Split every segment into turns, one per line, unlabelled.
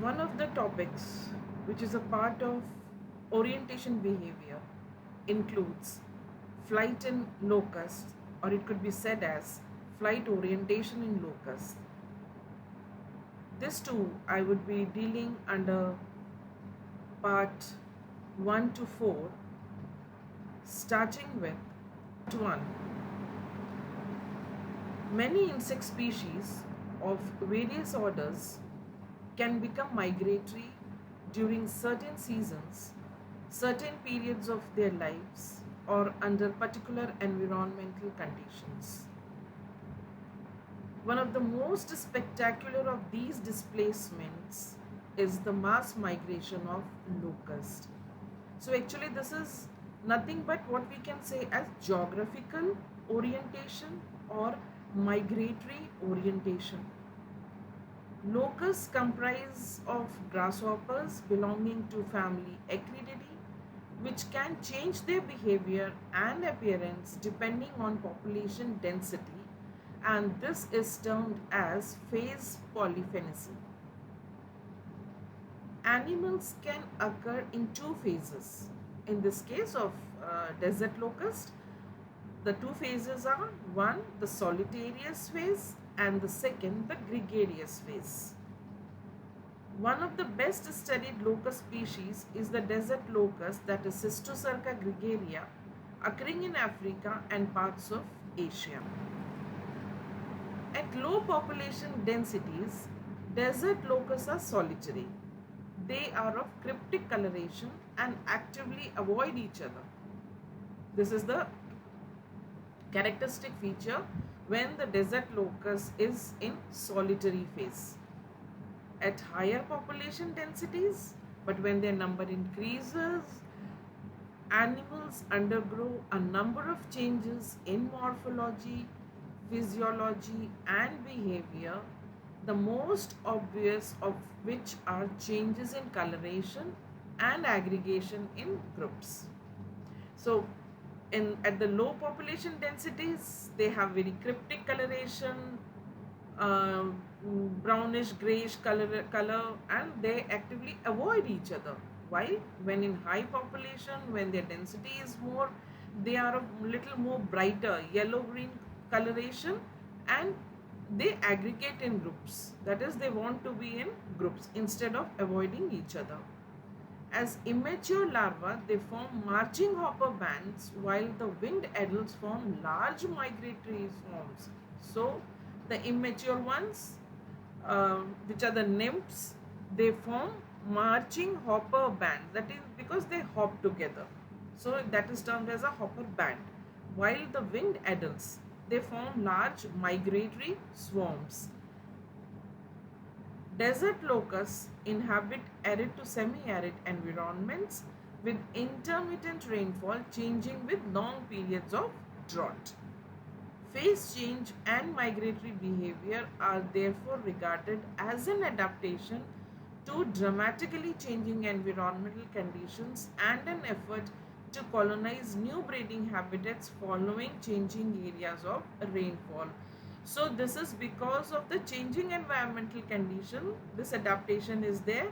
One of the topics which is a part of orientation behavior includes flight in locusts, or it could be said as flight orientation in locusts. This too I would be dealing under part 1 to 4, starting with part 1. Many insect species of various orders can become migratory during certain seasons, certain periods of their lives, or under particular environmental conditions. One of the most spectacular of these displacements is the mass migration of locusts. So, actually, this is nothing but what we can say as geographical orientation or migratory orientation. Locusts comprise of grasshoppers belonging to family Acrididae, which can change their behavior and appearance depending on population density, and this is termed as phase polyphenesy. Animals can occur in two phases. In this case of desert locust, the two phases are one, the solitarious phase, and the second, the gregarious phase. One of the best studied locust species is the desert locust, that is Cysticerca gregaria, occurring in Africa and parts of Asia. At low population densities, desert locusts are solitary. They are of cryptic coloration and actively avoid each other. This is the characteristic feature when the desert locust is in solitary phase. At higher population densities, but when their number increases, animals undergo a number of changes in morphology, physiology, and behavior, the most obvious of which are changes in coloration and aggregation in groups. So, at the low population densities, they have very cryptic coloration, uh, brownish grayish color, and they actively avoid each other. While when in high population, when their density is more, they are a little more brighter yellow green coloration, and they aggregate in groups. That is, they want to be in groups instead of avoiding each other. As immature larvae, they form marching hopper bands, while the winged adults form large migratory swarms. So, the immature ones, which are the nymphs, they form marching hopper bands. That is because they hop together. So, that is termed as a hopper band. While the winged adults, they form large migratory swarms. Desert locusts inhabit arid to semi-arid environments with intermittent rainfall changing with long periods of drought. Phase change and migratory behavior are therefore regarded as an adaptation to dramatically changing environmental conditions and an effort to colonize new breeding habitats following changing areas of rainfall. So this is because of the changing environmental condition, this adaptation is there,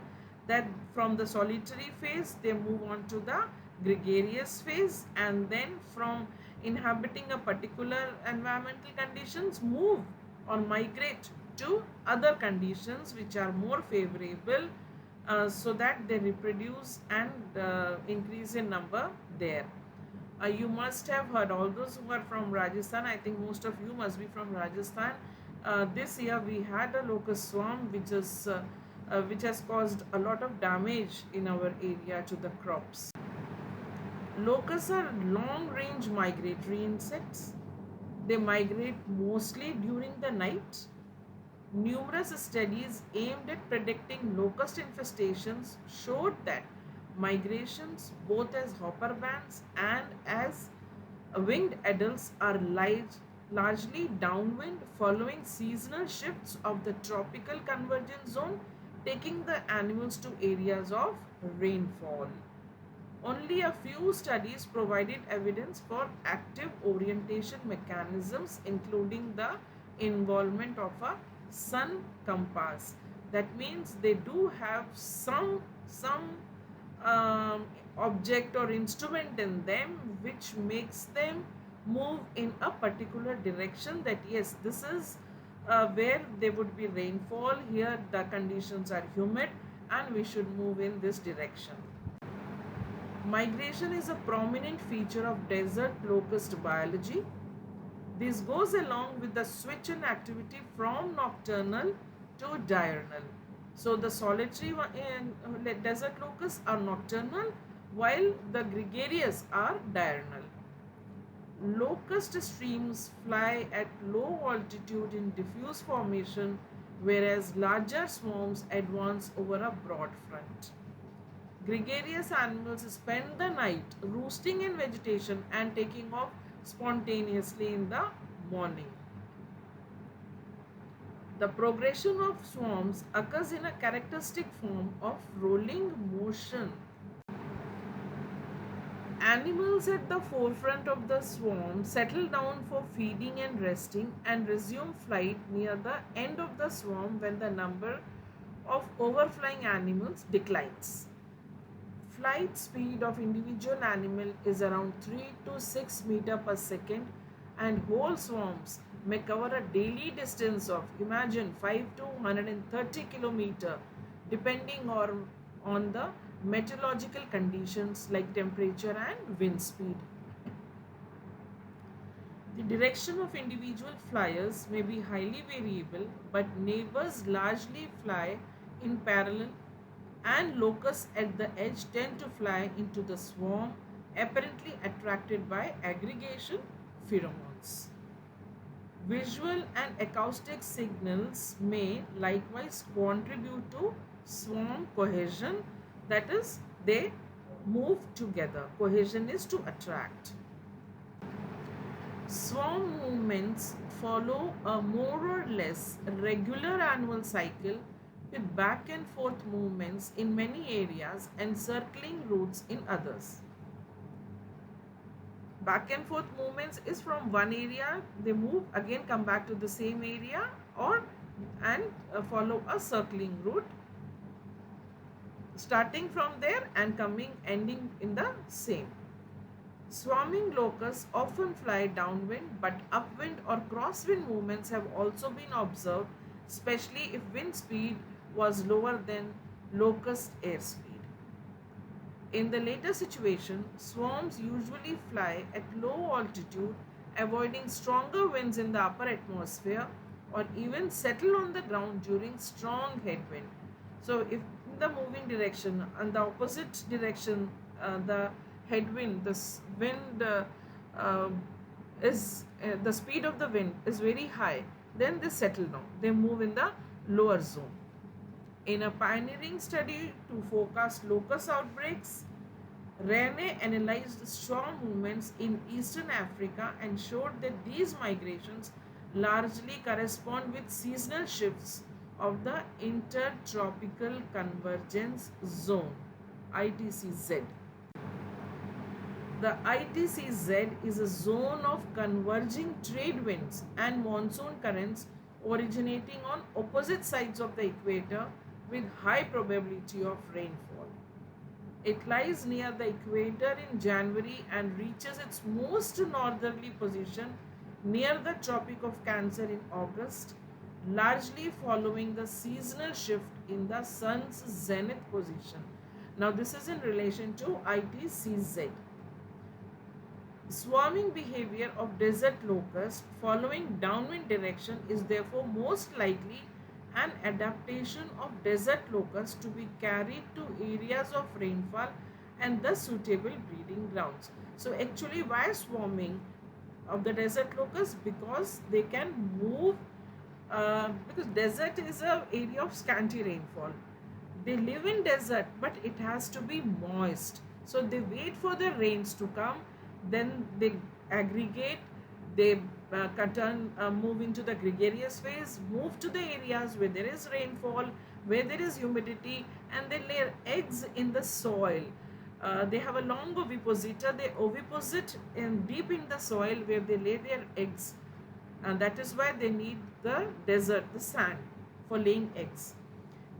that from the solitary phase they move on to the gregarious phase, and then from inhabiting a particular environmental conditions move or migrate to other conditions which are more favorable, so that they reproduce and increase in number there. You must have heard, all those who are from Rajasthan, I think most of you must be from Rajasthan. This year we had a locust swarm which has caused a lot of damage in our area to the crops. Locusts are long range migratory insects. They migrate mostly during the night. Numerous studies aimed at predicting locust infestations showed that migrations, both as hopper bands and as winged adults, are largely downwind following seasonal shifts of the tropical convergence zone, taking the animals to areas of rainfall. Only a few studies provided evidence for active orientation mechanisms, including the involvement of a sun compass. That means they do have some um, object or instrument in them which makes them move in a particular direction, that yes, this is where there would be rainfall, here the conditions are humid and we should move in this direction. Migration is a prominent feature of desert locust biology. This goes along with the switch in activity from nocturnal to diurnal. So the solitary desert locusts are nocturnal while the gregarious are diurnal. Locust streams fly at low altitude in diffuse formation, whereas larger swarms advance over a broad front. Gregarious animals spend the night roosting in vegetation and taking off spontaneously in the morning. The progression of swarms occurs in a characteristic form of rolling motion. Animals at the forefront of the swarm settle down for feeding and resting and resume flight near the end of the swarm when the number of overflying animals declines. Flight speed of individual animal is around 3 to 6 meter per second, and whole swarms may cover a daily distance of, imagine, 5 to 130 kilometer, depending on the meteorological conditions like temperature and wind speed. The direction of individual flyers may be highly variable, but neighbors largely fly in parallel, and locusts at the edge tend to fly into the swarm, apparently attracted by aggregation pheromones. Visual and acoustic signals may likewise contribute to swarm cohesion, that is, they move together. Cohesion is to attract. Swarm movements follow a more or less regular annual cycle with back and forth movements in many areas and circling routes in others. Back and forth movements is from one area, they move again, come back to the same area, or and follow a circling route, starting from there and coming ending in the same. Swarming locusts often fly downwind, but upwind or crosswind movements have also been observed, especially if wind speed was lower than locust airspeed. In the latter situation, swarms usually fly at low altitude, avoiding stronger winds in the upper atmosphere, or even settle on the ground during strong headwind. So, if in the moving direction and the opposite direction, the headwind, wind uh, is the speed of the wind is very high, then they settle down. They move in the lower zone. In a pioneering study to forecast locust outbreaks, Rene analyzed swarm movements in eastern Africa and showed that these migrations largely correspond with seasonal shifts of the Intertropical Convergence Zone (ITCZ). The ITCZ is a zone of converging trade winds and monsoon currents originating on opposite sides of the equator with high probability of rainfall. It lies near the equator in January and reaches its most northerly position near the Tropic of Cancer in August, largely following the seasonal shift in the sun's zenith position. Now, this is in relation to ITCZ. Swarming behavior of desert locust following downwind direction is therefore most likely an adaptation of desert locust to be carried to areas of rainfall and thus suitable breeding grounds. So actually, why swarming of the desert locust? Because they can move, because desert is a area of scanty rainfall. They live in desert, but it has to be moist. So they wait for the rains to come, then they aggregate, they move into the gregarious phase, move to the areas where there is rainfall, where there is humidity, and they lay eggs in the soil. They have a long ovipositor. They oviposit in deep in the soil where they lay their eggs, and that is why they need the desert, the sand, for laying eggs.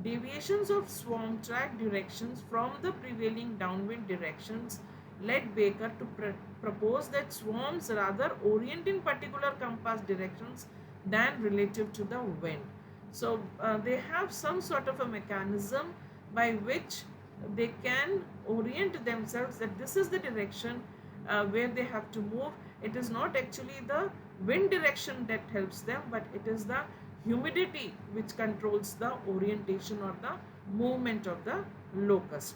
Deviations of swarm track directions from the prevailing downwind directions led Baker to propose that swarms rather orient in particular compass directions than relative to the wind. So they have some sort of a mechanism by which they can orient themselves that this is the direction where they have to move. It is not actually the wind direction that helps them, but it is the humidity which controls the orientation or the movement of the locust.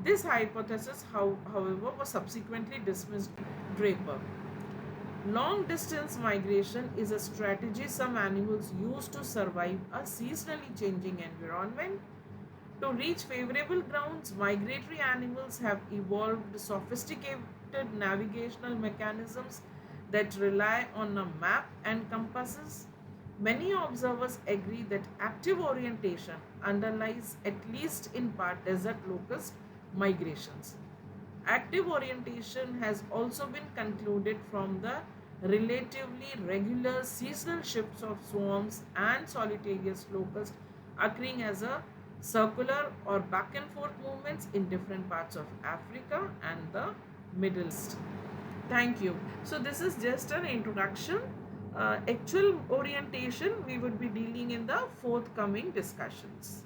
This hypothesis, however, was subsequently dismissed by Draper. Long distance migration is a strategy some animals use to survive a seasonally changing environment. To reach favorable grounds, migratory animals have evolved sophisticated navigational mechanisms that rely on a map and compasses. Many observers agree that active orientation underlies, at least in part, desert locust migrations. Active orientation has also been concluded from the relatively regular seasonal shifts of swarms and solitarious locusts occurring as a circular or back and forth movements in different parts of Africa and the Middle East. Thank you. So this is just an introduction. Actual orientation we would be dealing in the forthcoming discussions.